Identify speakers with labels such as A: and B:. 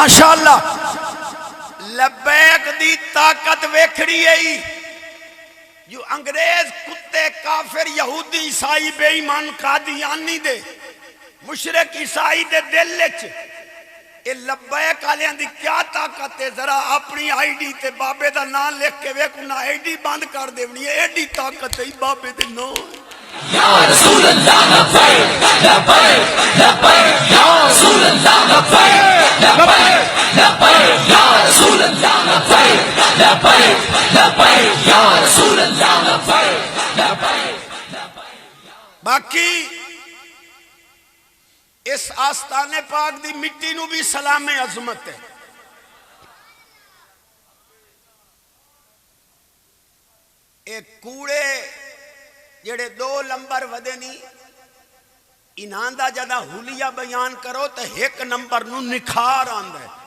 A: ماشاءاللہ لبیک دی طاقت ویکھڑی ہے جو انگریز کتے کافر یہودی عیسائی بے ایمان قادیانی دے مشرک عیسائی دے دل وچ اے لبیک والیاں دی کیا طاقت ہے ذرا اپنی آئی ڈی تے بابے دا نام لکھ کے ویکھو نہ آئی ڈی بند کر دینی ہے ایڈی طاقت ہے بابے دے نام
B: یا رسول اللہ لبیک لبیک لبیک یا رسول اللہ لبیک لبیک لبیک یا رسول اللہ لبیک لبیک لبیک یا رسول اللہ لبیک لبیک
A: باقی اس آستان پاک دی مٹی نو بھی سلام عظمت ہے ایک کوڑے جڑے 2 نمبر ودے نہیں انہاں دا جدہ حلیہ بیان کرو تو 1 نمبر نو نکھار آندہ ہے